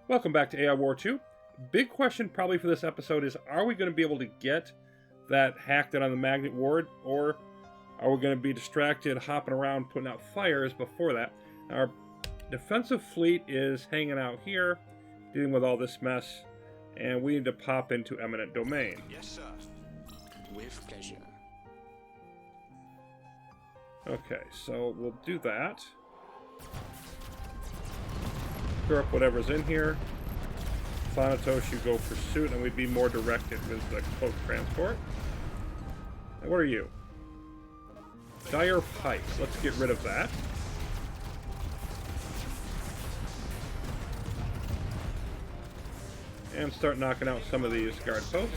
Welcome back to AI War 2. Big question probably for this episode is, are we going to be able to get that hacked on the Magnet Ward, or are we going to be distracted hopping around putting out fires before that? Our defensive fleet is hanging out here, dealing with all this mess, and we need to pop into Eminent Domain. Yes, sir. With pleasure. Okay, so we'll do that. Clear up whatever's in here. Thanatos, you go pursuit, and we'd be more directed with the cloak transport. And what are you? Dire Pipes. Let's get rid of that. And start knocking out some of these guard posts.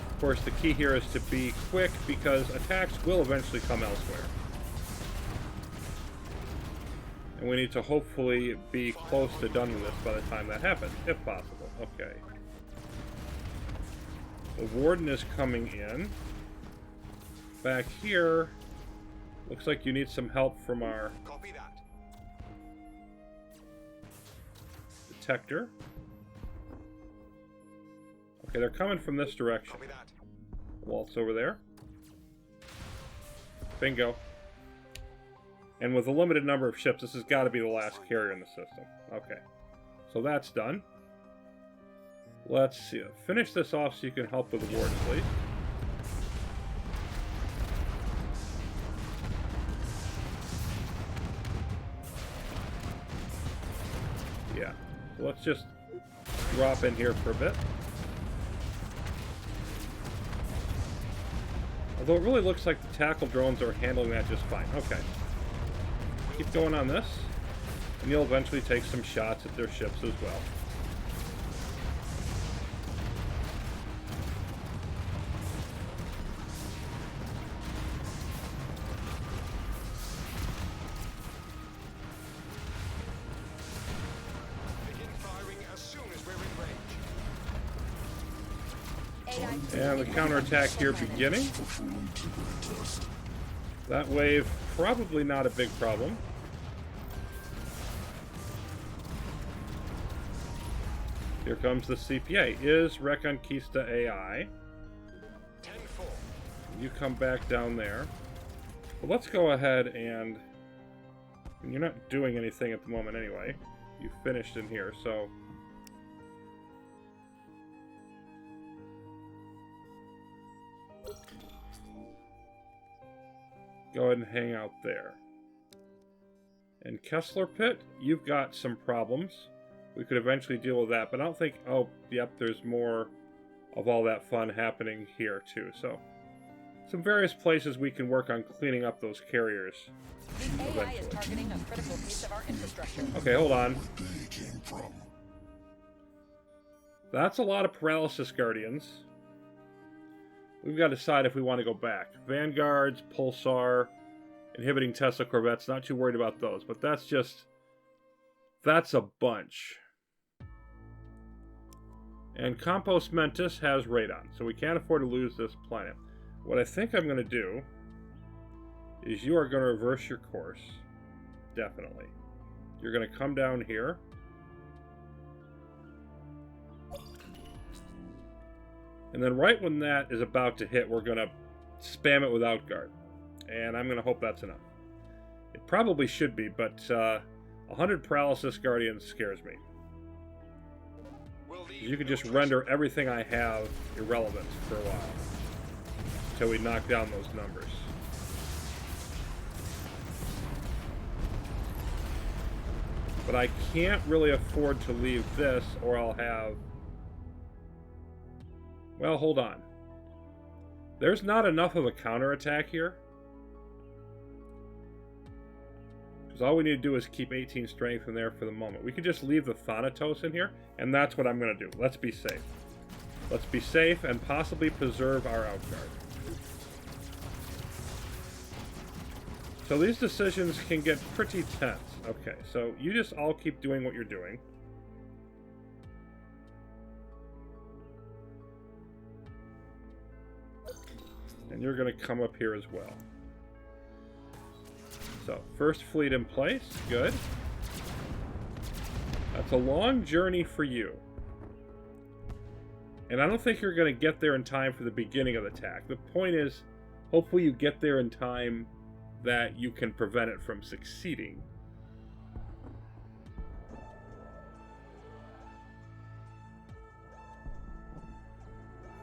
Of course, the key here is to be quick, because attacks will eventually come elsewhere. And we need to hopefully be close to done with this by the time that happens, if possible. Okay. The Warden is coming in. Back here, looks like you need some help from our Copy that. detector. Okay, they're coming from this direction. Copy that. Waltz over there. Bingo. And with a limited number of ships, this has got to be the last carrier in the system. Okay. So that's done. Let's see. Finish this off so you can help with the Warden, please. Yeah. So let's just drop in here for a bit. Although it really looks like the tackle drones are handling that just fine. Okay. Keep going on this, and you'll eventually take some shots at their ships as well. Begin firing as soon as we're in range. And the counterattack here beginning. That wave, probably not a big problem. Here comes the CPA. Is Reconquista AI? 10-4. You come back down there. Well, let's go ahead and... You're not doing anything at the moment anyway. You finished in here, so... Go ahead and hang out there. And Kessler Pit, you've got some problems. We could eventually deal with that, but I don't think... Oh, yep, there's more of all that fun happening here, too. So, some various places we can work on cleaning up those carriers. The AI is targeting a critical piece of our infrastructure. Okay, hold on. That's a lot of Paralysis Guardians. We've got to decide if we want to go back. Vanguards, Pulsar, inhibiting Tesla Corvettes, not too worried about those, but that's a bunch. And Compos Mentis has Radon, so we can't afford to lose this planet. What I think I'm going to do is you are going to reverse your course. Definitely. You're going to come down here. And then right when that is about to hit, we're going to spam it with Outguard. And I'm going to hope that's enough. It probably should be, but 100 Paralysis Guardians scares me. You could just render everything I have irrelevant for a while. Until we knock down those numbers. But I can't really afford to leave this, or I'll have... Well, hold on. There's not enough of a counterattack here. Because all we need to do is keep 18 strength in there for the moment. We could just leave the Thanatos in here, and that's what I'm going to do. Let's be safe. Let's be safe and possibly preserve our Outguard. So these decisions can get pretty tense. Okay, so you just all keep doing what you're doing. And you're going to come up here as well. So, first fleet in place. Good. That's a long journey for you. And I don't think you're going to get there in time for the beginning of the attack. The point is, hopefully you get there in time that you can prevent it from succeeding.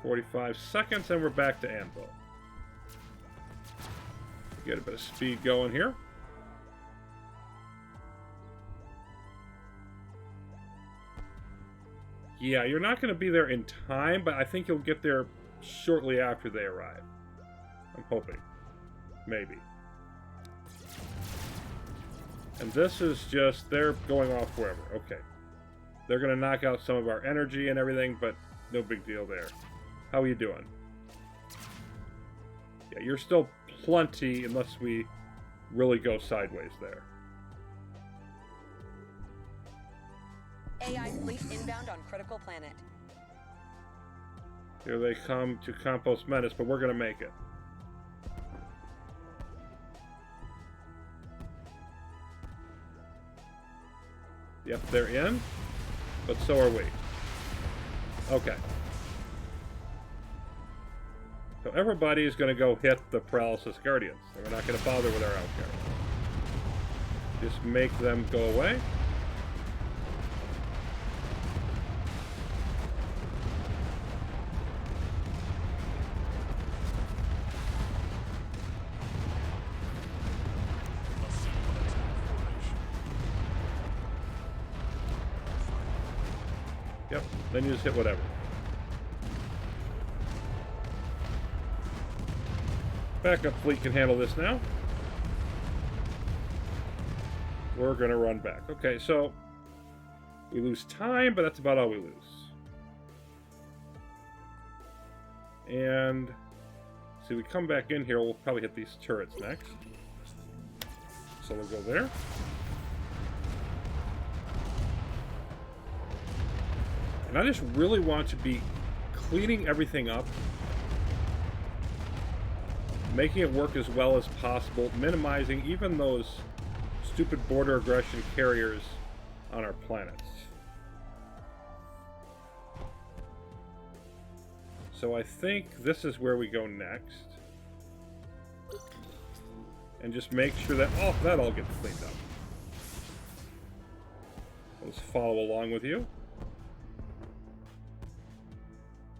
"45 seconds and we're back to Anvil." Get a bit of speed going here. Yeah, you're not going to be there in time, but I think you'll get there shortly after they arrive. I'm hoping. Maybe. And this is just, they're going off wherever. Okay. They're going to knock out some of our energy and everything, but no big deal there. How are you doing? Yeah, you're still plenty unless we really go sideways there. AI fleet inbound on critical planet. Here they come to Campos Menace, but we're going to make it. Yep, they're in, but so are we. Okay. So everybody is going to go hit the Paralysis Guardians. And we're not going to bother with our outguard. Just make them go away. Yep, then you just hit whatever. Backup fleet can handle this now. We're going to run back. Okay, so we lose time, but that's about all we lose. And see, we come back in here, we'll probably hit these turrets next. So we'll go there. And I just really want to be cleaning everything up, making it work as well as possible, minimizing even those stupid border aggression carriers on our planets. So I think this is where we go next. And just make sure that, oh, that all gets cleaned up. Let's follow along with you.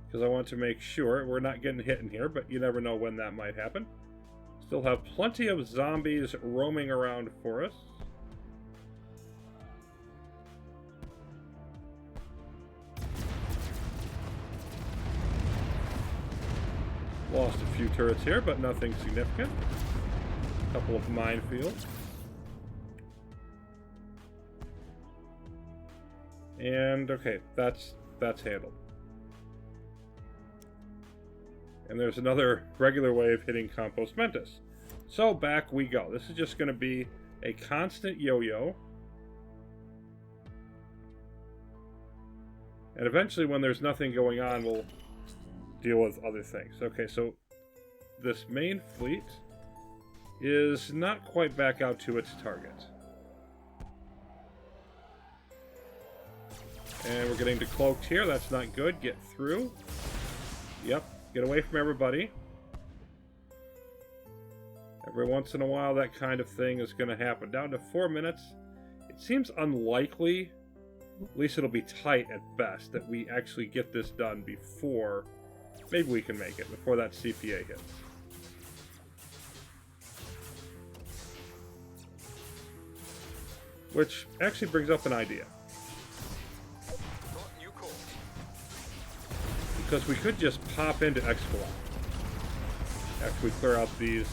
Because I want to make sure we're not getting hit in here, but you never know when that might happen. Still have plenty of zombies roaming around for us. Lost a few turrets here, but nothing significant. A couple of minefields. And okay, that's handled. And there's another regular way of hitting Campos Mentis. So back we go. This is just going to be a constant yo-yo. And eventually when there's nothing going on, we'll deal with other things. Okay, so this main fleet is not quite back out to its target. And we're getting decloaked here. That's not good. Get through. Yep. Get away from everybody. Every once in a while, that kind of thing is going to happen. Down to 4 minutes. It seems unlikely, at least it'll be tight at best, that we actually get this done before, maybe we can make it, before that CPA hits. Which actually brings up an idea. Because we could just pop into Exfilon after we clear out these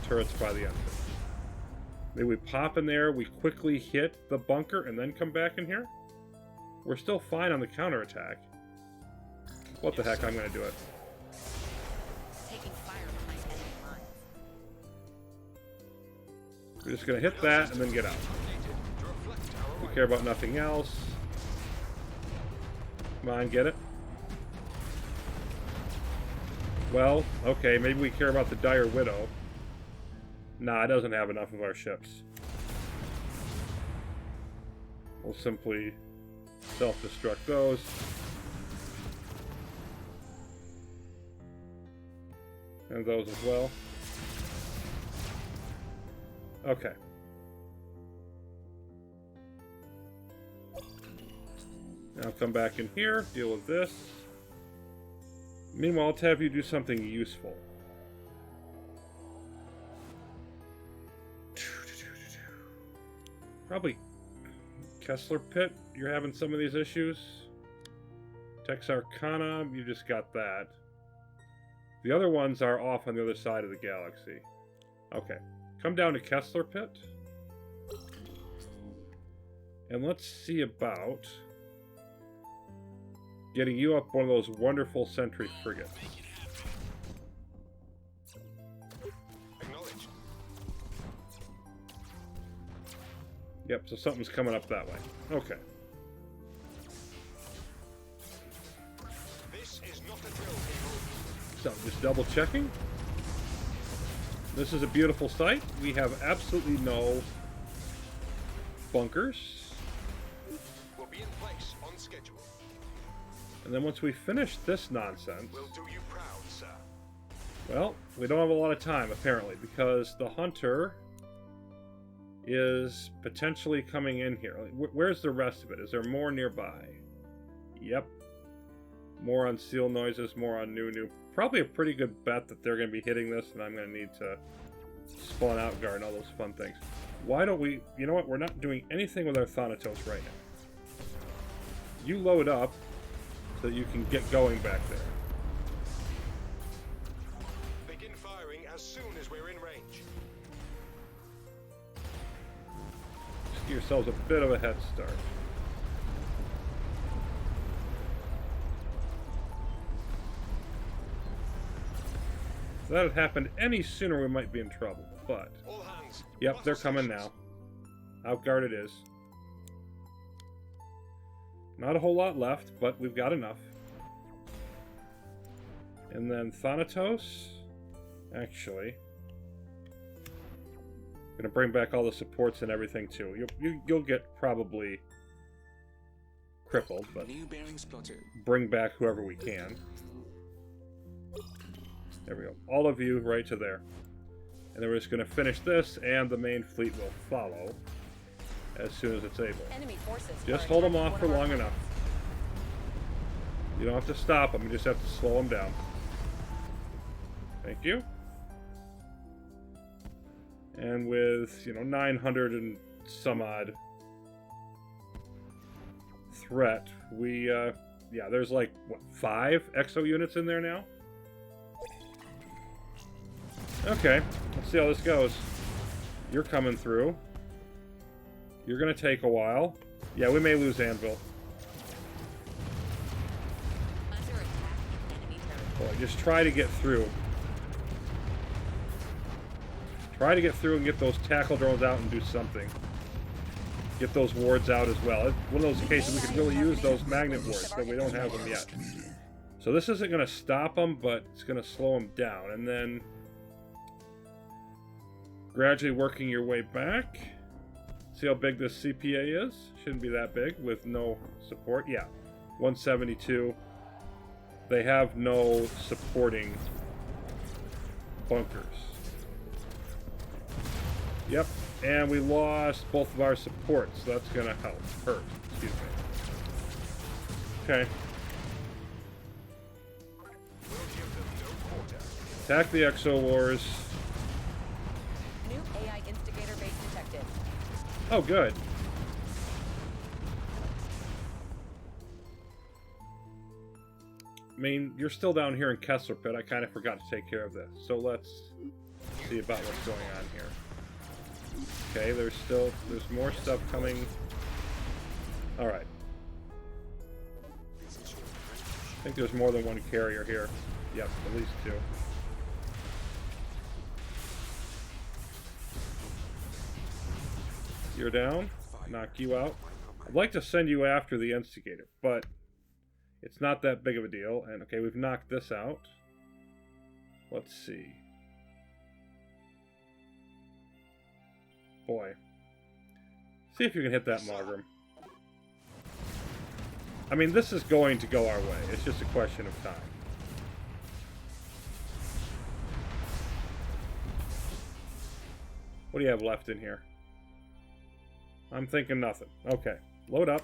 turrets by the entrance. Maybe we pop in there, we quickly hit the bunker, and then come back in here? We're still fine on the counterattack. What the heck, I'm going to do it. Taking fire behind enemy lines. We're just going to hit that and then get out. We care about nothing else. Come on, get it. Well, okay, maybe we care about the Dire Widow. Nah, it doesn't have enough of our ships. We'll simply self-destruct those. And those as well. Okay. Now come back in here, deal with this. Meanwhile, let's have you do something useful. Probably Kessler Pit, you're having some of these issues. Texarkana, you just got that. The other ones are off on the other side of the galaxy. Okay, come down to Kessler Pit. And let's see about getting you up one of those wonderful Sentry frigates. Acknowledged. Yep, so something's coming up that way. Okay. This is not a drill, people. So, just double checking. This is a beautiful site. We have absolutely no bunkers. We'll be in place on schedule. And then once we finish this nonsense, We'll do you proud, sir. well, we don't have a lot of time, apparently, because the Hunter is potentially coming in here. Like, where's the rest of it? Is there more nearby? Yep. More on seal noises, more on new. Probably a pretty good bet that they're going to be hitting this, and I'm going to need to spawn out guard and all those fun things. Why don't we... You know what? We're not doing anything with our Thanatos right now. You load up so that you can get going back there. Begin firing as soon as we're in range. Just give yourselves a bit of a head start. If that had happened any sooner, we might be in trouble, but... All hands. Yep, they're Battle coming stations. now. Outguard it is. Not a whole lot left, but we've got enough. And then Thanatos, actually, gonna bring back all the supports and everything too. You'll get probably crippled, but New bearings plotted. bring back whoever we can. There we go. All of you right to there. And then we're just gonna finish this, and the main fleet will follow as soon as it's able. Enemy forces. Just are hold them attacking off one for of our long planets. enough. You don't have to stop them, you just have to slow them down. Thank you. And with, 900 and some odd threat, we, yeah, there's like, what, 5 exo units in there now? Okay, let's see how this goes. You're coming through. You're gonna take a while. Yeah, we may lose Anvil. Under attack in enemy territory. Boy, just try to get through. Try to get through and get those tackle drones out and do something. Get those wards out as well. It's one of those cases we could really use those magnet wards, but we don't have them yet. So this isn't going to stop them, but it's going to slow them down. And then gradually working your way back. See how big this CPA is? Shouldn't be that big with no support. Yeah, 172. They have no supporting bunkers. Yep, and we lost both of our supports, so that's gonna hurt. Excuse me. Okay. We'll give them no quarter. Attack the Exo Wars. New AI instigator base detected. Oh, good. I mean, you're still down here in Kessler Pit. I kind of forgot to take care of this. So let's see about what's going on here. Okay, there's more stuff coming. Alright. I think there's more than one carrier here. Yep, at least 2. You're down. Knock you out. I'd like to send you after the instigator, but it's not that big of a deal. And okay, we've knocked this out. Let's see. boy. See if you can hit that Mogram. I mean, this is going to go our way. It's just a question of time. What do you have left in here? I'm thinking nothing. Okay, load up.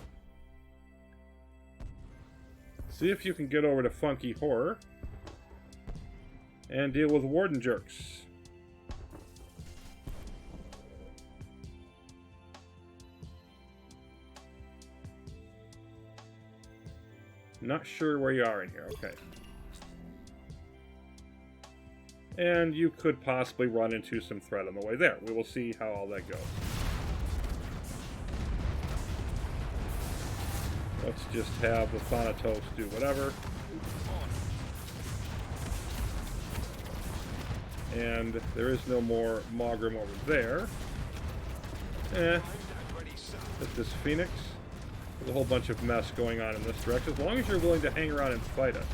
See if you can get over to Funky Horror and deal with Warden Jerks. Not sure where you are in here. Okay. And you could possibly run into some threat on the way there. We will see how all that goes. Let's just have the Thanatos do whatever. And there is no more Mogram over there. With this Phoenix. There's a whole bunch of mess going on in this direction. As long as you're willing to hang around and fight us.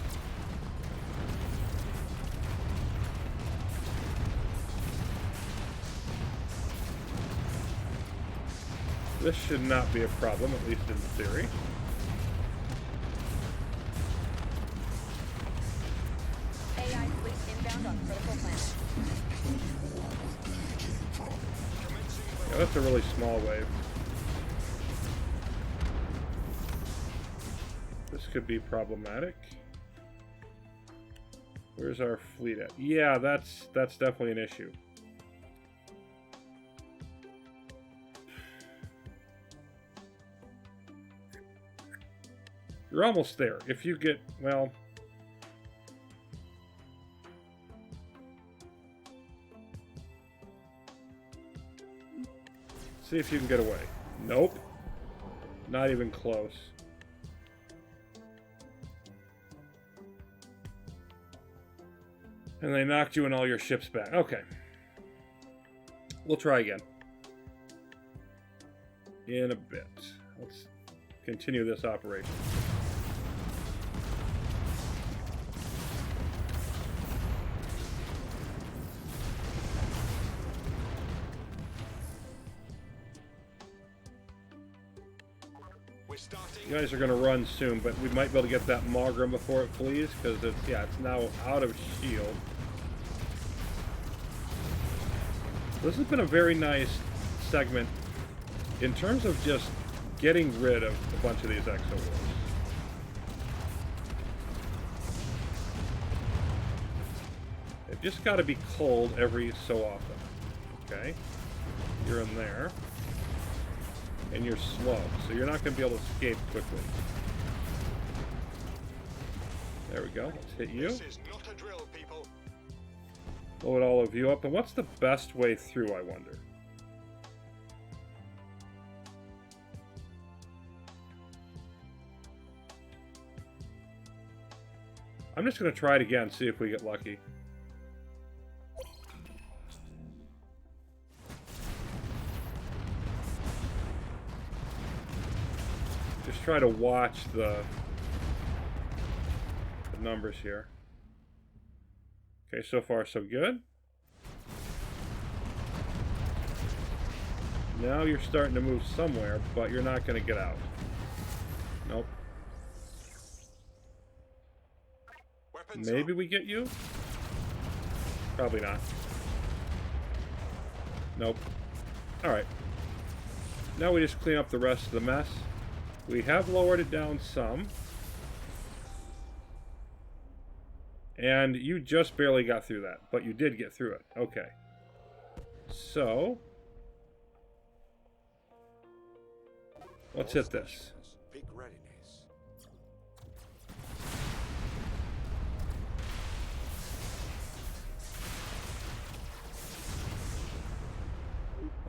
This should not be a problem, at least in theory. AI fleet inbound on critical planet. Yeah, that's a really small wave. This could be problematic. Where's our fleet at? Yeah, that's definitely an issue. You're almost there. If you get, well... See if you can get away. Nope. Not even close. And they knocked you and all your ships back. Okay. We'll try again. In a bit. Let's continue this operation. You guys are going to run soon, but we might be able to get that Mogram before it flees, because it's, yeah, it's now out of shield. This has been a very nice segment in terms of just getting rid of a bunch of these exo-wars. They've just got to be culled every so often. Okay? You're in there. And you're slow, so you're not going to be able to escape quickly. There we go. Let's hit you. This is not a drill, people. Load all of you up. And what's the best way through, I wonder? I'm just going to try it again, see if we get lucky. Just try to watch the numbers here. Okay, so far so good. Now you're starting to move somewhere, but you're not going to get out. Nope. Weapons Maybe up. we get you? Probably not. Nope. Alright. Now we just clean up the rest of the mess. We have lowered it down some. And you just barely got through that, but you did get through it. Okay. So, let's hit this. Big readiness.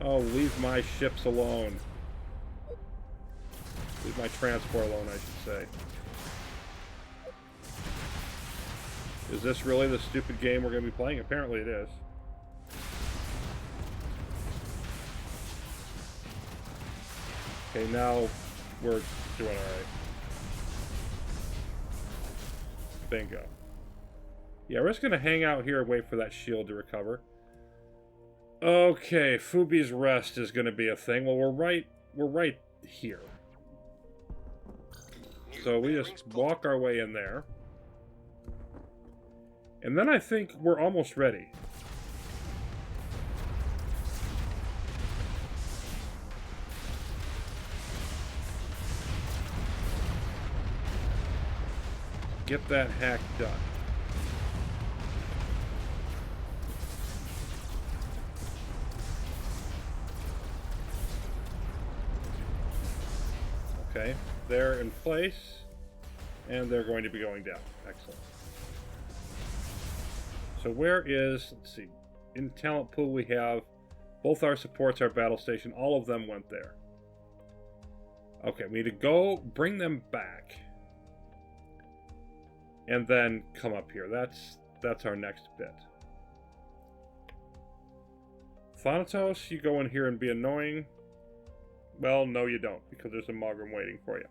Oh, leave my ships alone. Leave my transport alone, I should say. Is this really the stupid game we're going to be playing? Apparently it is. Okay, now we're doing alright. Bingo. Yeah, we're just going to hang out here and wait for that shield to recover. Okay, Fubi's Rest is going to be a thing. Well, we're right here. So we just walk our way in there. And then I think we're almost ready. Get that hack done. Okay, they're in place, and they're going to be going down. Excellent. So where is, let's see, in talent pool we have both our supports, our battle station, all of them went there. Okay, we need to go bring them back. And then come up here. That's our next bit. Thanatos, you go in here and be annoying. Well, no you don't, because there's a Mogram waiting for you.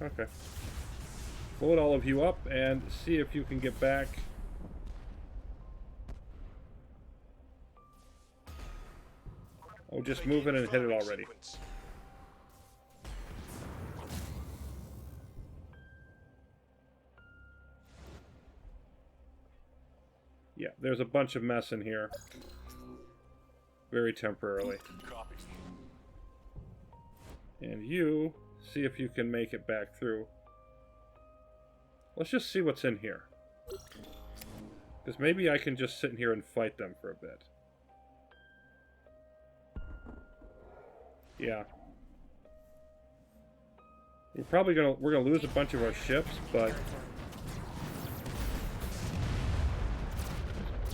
Okay. Load all of you up and see if you can get back. Oh, just move in and hit it already. Yeah, there's a bunch of mess in here. Very temporarily. And you, see if you can make it back through. Let's just see what's in here. Because maybe I can just sit in here and fight them for a bit. Yeah. We're gonna lose a bunch of our ships, but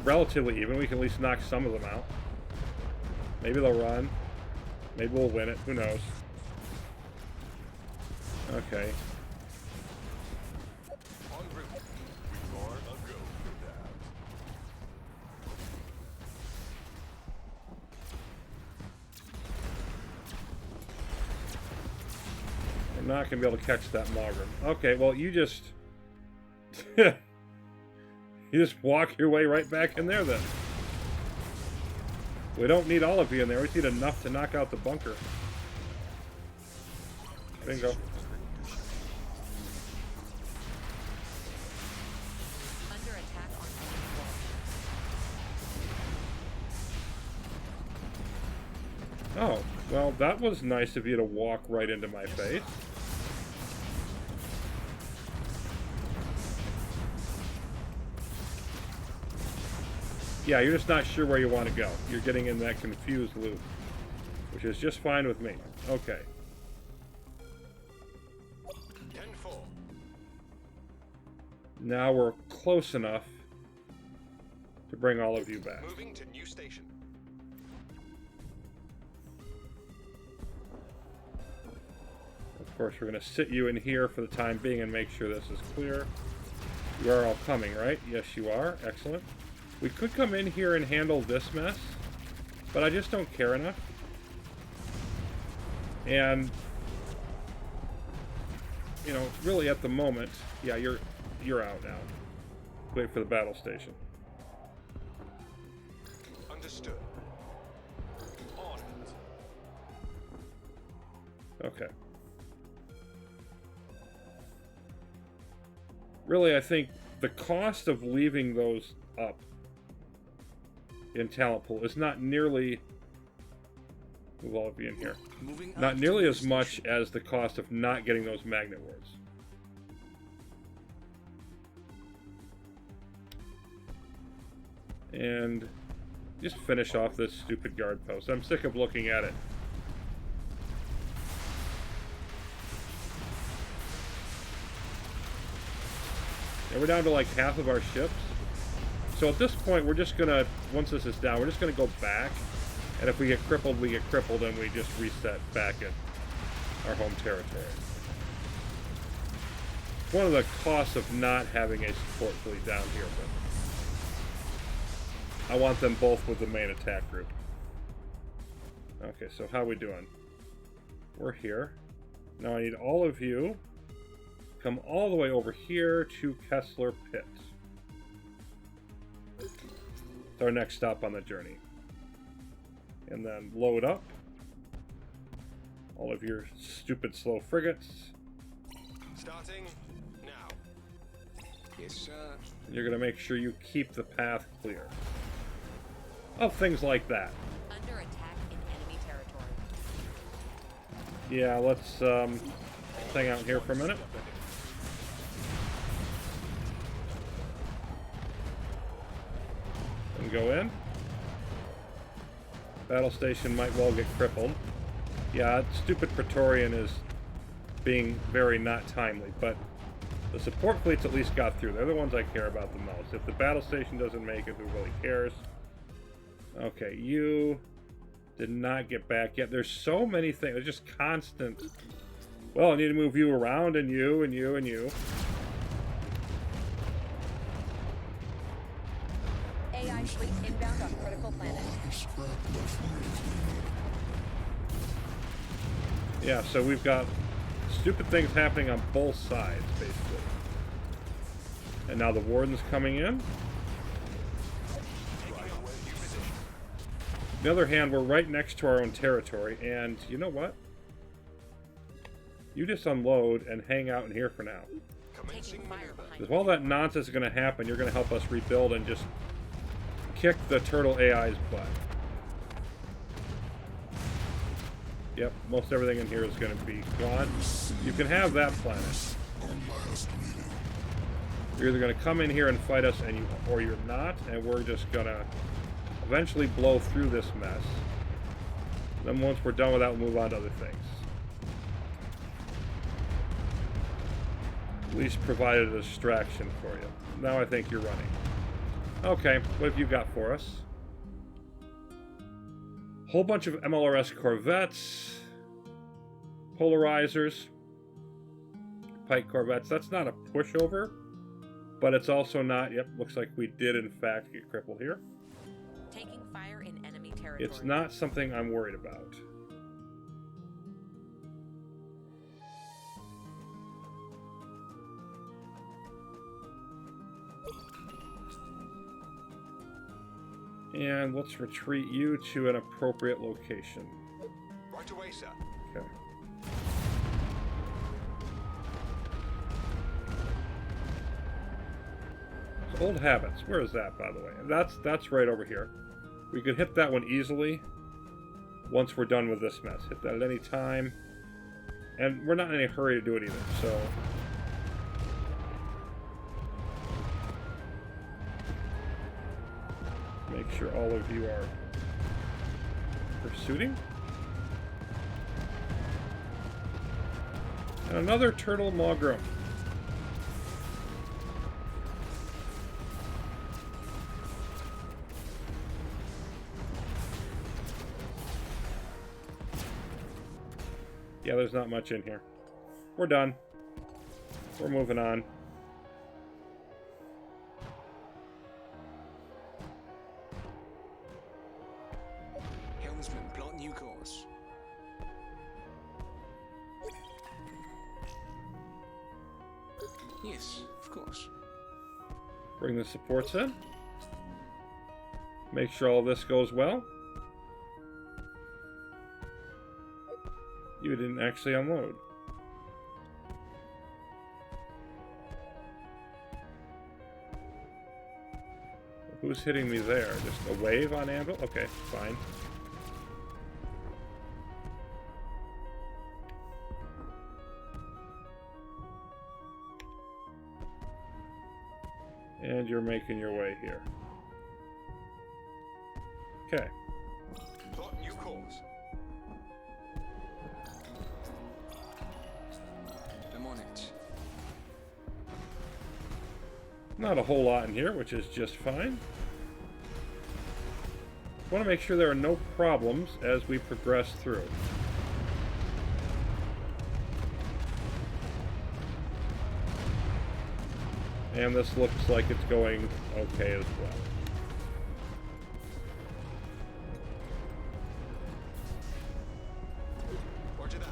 relatively even. We can at least knock some of them out. Maybe they'll run. Maybe we'll win it. Who knows? Okay. I'm not gonna be able to catch that Mogram. Okay, well you just you just walk your way right back in there then. We don't need all of you in there. We just need enough to knock out the bunker. Bingo. Under attack on Oh, well, that was nice of you to walk right into my face. Yeah, you're just not sure where you want to go. You're getting in that confused loop, which is just fine with me. Okay. 10-4. Now we're close enough to bring all of you back. Moving to new station. Of course, we're going to sit you in here for the time being and make sure this is clear. You are all coming, right? Yes, you are. Excellent. We could come in here and handle this mess, but I just don't care enough. And, you know, really at the moment, yeah, you're out now. Wait for the battle station. Understood. On it. Okay. Really, I think the cost of leaving those up in talent pool is not nearly, move all of you in here, not nearly as much as the cost of not getting those magnet wards. And just finish off this stupid guard post. I'm sick of looking at it. And we're down to like half of our ships. So at this point, we're just gonna, once this is down, we're just gonna go back. And if we get crippled, we get crippled, and we just reset back at our home territory. One of the costs of not having a support fleet down here, but I want them both with the main attack group. Okay, so how are we doing? We're here. Now I need all of you come all the way over here to Kessler Pit. It's our next stop on the journey. And then load up all of your stupid slow frigates. Starting now. Yes, sir. You're going to make sure you keep the path clear of things like that. Under attack in enemy territory. Yeah, let's hang out here for a minute. And go in. Battle station might well get crippled. Yeah, stupid Praetorian is being very not timely, but the support fleets at least got through. They're the ones I care about the most. If the battle station doesn't make it, who really cares? Okay, you did not get back yet. There's so many things. There's just constant. Well, I need to move you around, and you, and you, and you. AI fleet inbound on critical planet. Yeah, so we've got stupid things happening on both sides, basically. And now the Warden's coming in. On the other hand, we're right next to our own territory, and you know what? You just unload and hang out in here for now. Taking fire behind Because while that nonsense is going to happen, you're going to help us rebuild and just kick the turtle AI's butt. Yep, most everything in here is going to be gone. You can have that planet. You're either going to come in here and fight us, and or you're not, and we're just going to eventually blow through this mess. Then once we're done with that, we'll move on to other things. At least provided a distraction for you. Now I think you're running. Okay, what have you got for us? Whole bunch of MLRS corvettes, polarizers, Pike corvettes. That's not a pushover, but it's also not. Yep, looks like we did in fact get crippled here. taking fire in enemy territory. It's not something I'm worried about. And let's retreat you to an appropriate location. Right away, sir. Okay. So old habits. Where is that, by the way? That's right over here. We could hit that one easily once we're done with this mess. Hit that at any time. And we're not in any hurry to do it either, so... Make sure all of you are pursuing. And another turtle Mogrim. Yeah, there's not much in here. We're done. We're moving on. Helmsman, plot new course. Yes, of course. Bring the supports in. Make sure all this goes well. You didn't actually unload. Who's hitting me there? Just a wave on Anvil? Okay, fine. And you're making your way here. Okay. Plot new course. I'm on it. Not a whole lot in here, which is just fine. Want to make sure there are no problems as we progress through. And this looks like it's going okay as well. Roger that.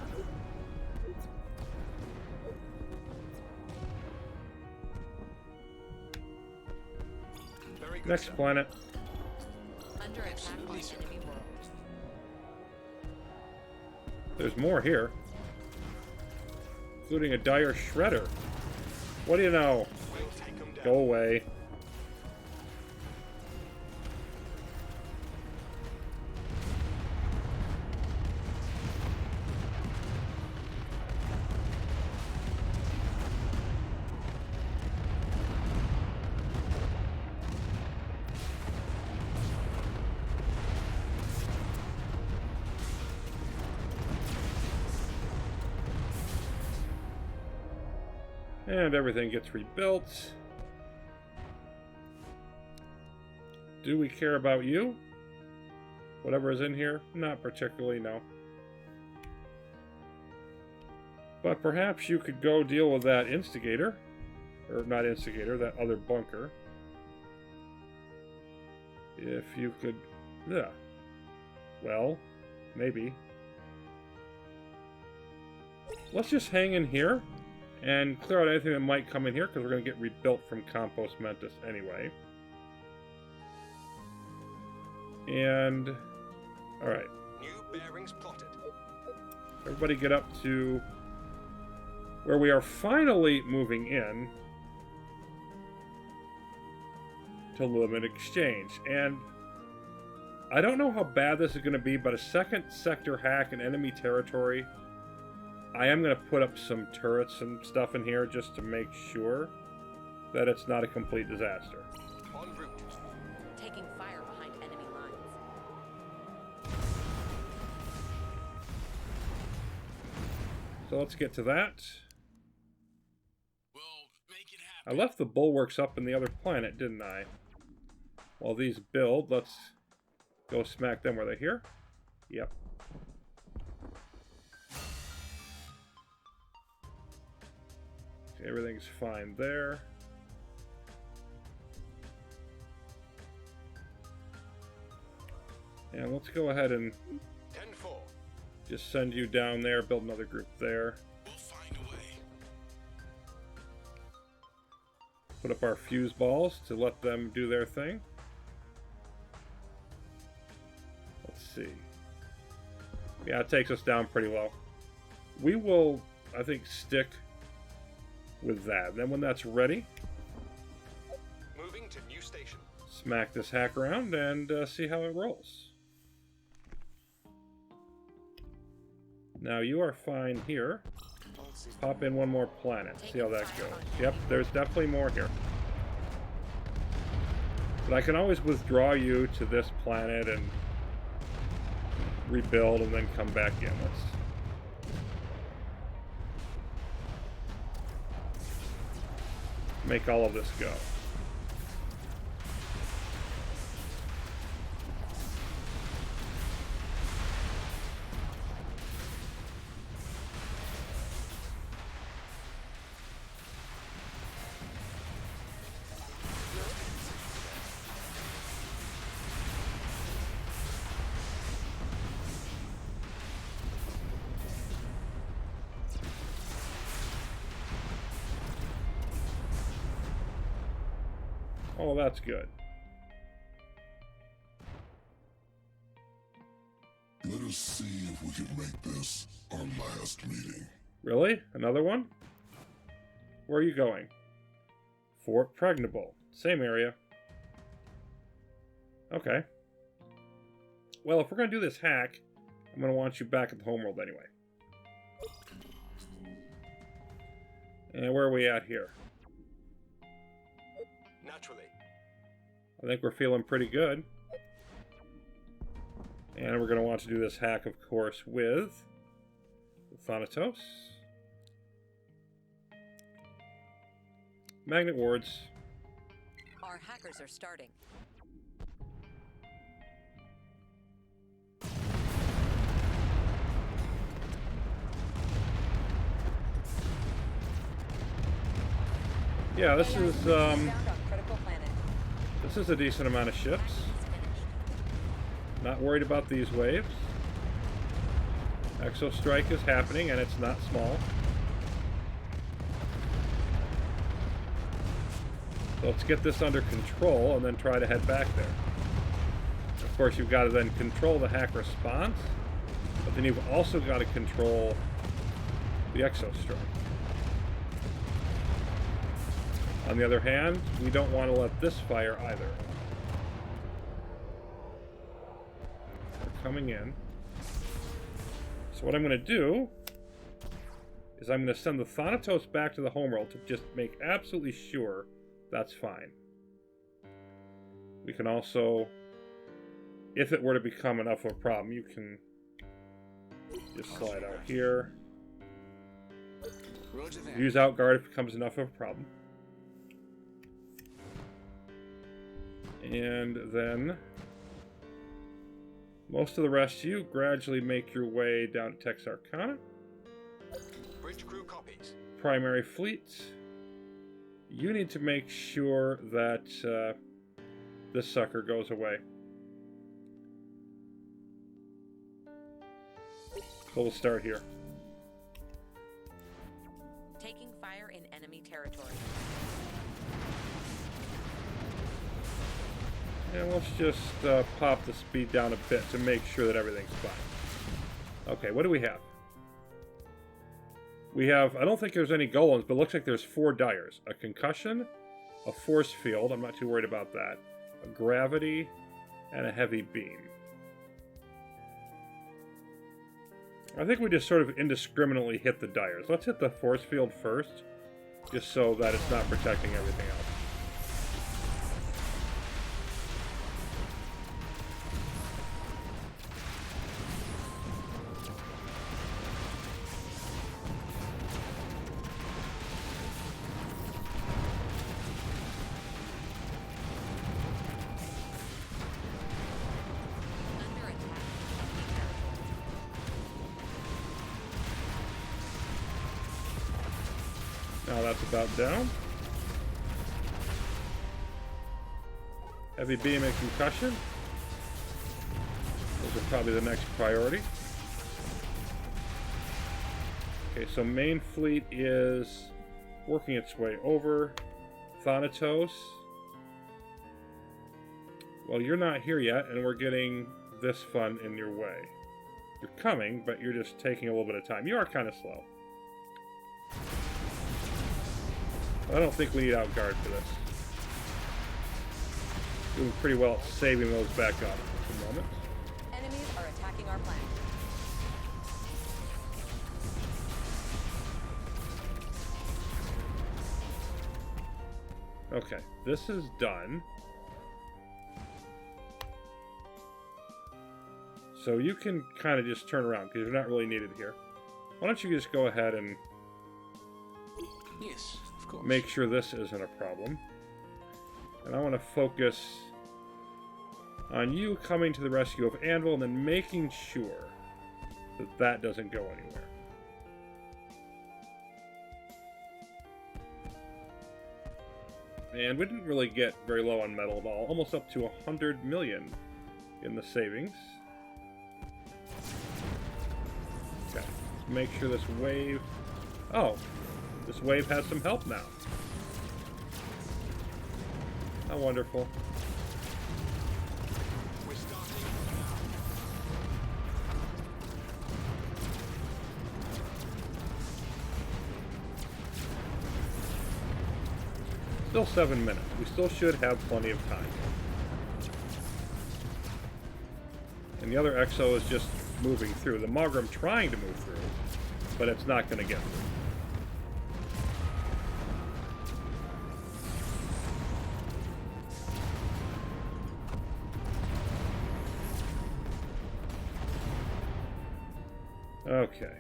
Very good, Next sir. planet. under attack by Absolutely, sir. enemy world. There's more here. Including a dire shredder. What do you know? We'll take them down. Go away. And everything gets rebuilt. Do we care about you? Whatever is in here? Not particularly, no. But perhaps you could go deal with that instigator. Or not instigator, that other bunker. If you could... Yeah. Well, maybe. Let's just hang in here and clear out anything that might come in here, because we're going to get rebuilt from Compost Mentis anyway. And... Alright. New bearings plotted. Everybody get up to where we are finally moving in to Limit Exchange. And I don't know how bad this is going to be, but a second sector hack in enemy territory, I am going to put up some turrets and stuff in here just to make sure that it's not a complete disaster. En route. Taking fire behind enemy lines. So let's get to that. We'll make it I happen. left the bulwarks up in the other planet, didn't I? While these build, let's go smack them. Were they here? Yep. Okay, everything's fine there. And let's go ahead and 10-4. just send you down there, build another group there. We'll find a way. Put up our fuse balls to let them do their thing. Let's see. Yeah, it takes us down pretty low. We will, I think, stick with that. Then when that's ready, Moving to new station. smack this hack around and see how it rolls. Now you are fine here. Pop in one more planet. See how that goes. Yep, there's definitely more here. But I can always withdraw you to this planet and rebuild and then come back in. Let's make all of this go. Oh, that's good. Let us see if we can make this our last meeting. Really? Another one? Where are you going? Fort Pregnable. Same area. Okay. Well, if we're going to do this hack, I'm going to want you back at the homeworld anyway. And where are we at here? Naturally. I think we're feeling pretty good. And we're going to want to do this hack, of course, with Thanatos. Magnet wards. Our hackers are starting. Yeah, this AI is found on critical planet. this is a decent amount of ships. Not worried about these waves. Exo Strike is happening, and it's not small. So let's get this under control and then try to head back there. Of course, you've got to then control the hack response, but then you've also got to control the exostrike. On the other hand, we don't want to let this fire either. They're coming in. So what I'm going to do is I'm going to send the Thanatos back to the homeworld to just make absolutely sure that's fine. We can also, if it were to become enough of a problem, you can just slide out here. Roger that. Use Outguard if it becomes enough of a problem. And then most of the rest, you gradually make your way down to Texarkana. Bridge crew copies. Primary fleet. You need to make sure that this sucker goes away. So we'll start here. Taking fire in enemy territory. And let's just pop the speed down a bit to make sure that everything's fine. Okay, what do we have? We have, I don't think there's any golems, but it looks like there's 4 dyers. A concussion, a force field, I'm not too worried about that, a gravity, and a heavy beam. I think we just sort of indiscriminately hit the dyers. Let's hit the force field first, just so that it's not protecting everything else. Under attack. Enemy territory. Now that's about down. Heavy beam and concussion. Those are probably the next priority. Okay, so main fleet is working its way over. Thanatos. Well, you're not here yet, and we're getting this fun in your way. You're coming, but you're just taking a little bit of time. You are kind of slow. I don't think we need Outguard for this. Doing pretty well at saving those back up at the moment. Enemies are attacking our planet. Okay, this is done. So you can kind of just turn around because you're not really needed here. Why don't you just go ahead and Yes, of course. make sure this isn't a problem. And I want to focus on you coming to the rescue of Anvil and then making sure that that doesn't go anywhere. And we didn't really get very low on metal at all. Almost up to 100 million in the savings. Okay, let's make sure this wave... Oh, this wave has some help now. How wonderful. We're starting Still 7 minutes. We still should have plenty of time. And the other Exo is just moving through. The Magram trying to move through, but it's not going to get through. Okay.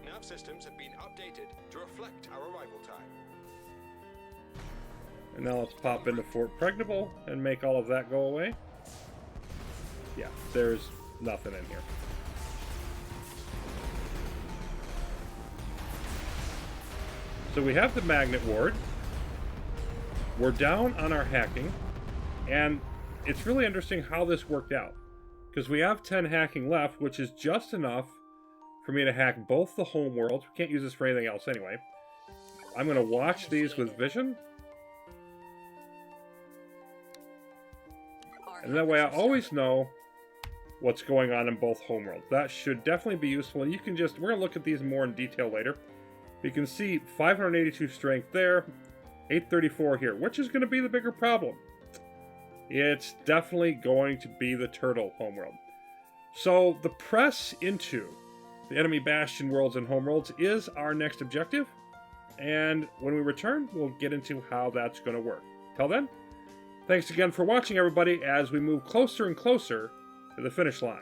Nav systems have been updated to reflect our arrival time. And now let's pop into Fort Pregnable and make all of that go away. Yeah, there's nothing in here. So we have the Magnet Ward. We're down on our hacking. And it's really interesting how this worked out. Because we have 10 hacking left, which is just enough for me to hack both the home worlds. We can't use this for anything else anyway. I'm going to watch these with vision. And that way I always know what's going on in both homeworlds. That should definitely be useful. And you can just, we're going to look at these more in detail later. You can see 582 strength there, 834 here. Which is going to be the bigger problem? It's definitely going to be the turtle homeworld. So the press into the enemy bastion worlds and homeworlds is our next objective. And when we return, we'll get into how that's going to work. Till then, thanks again for watching, everybody, as we move closer and closer to the finish line.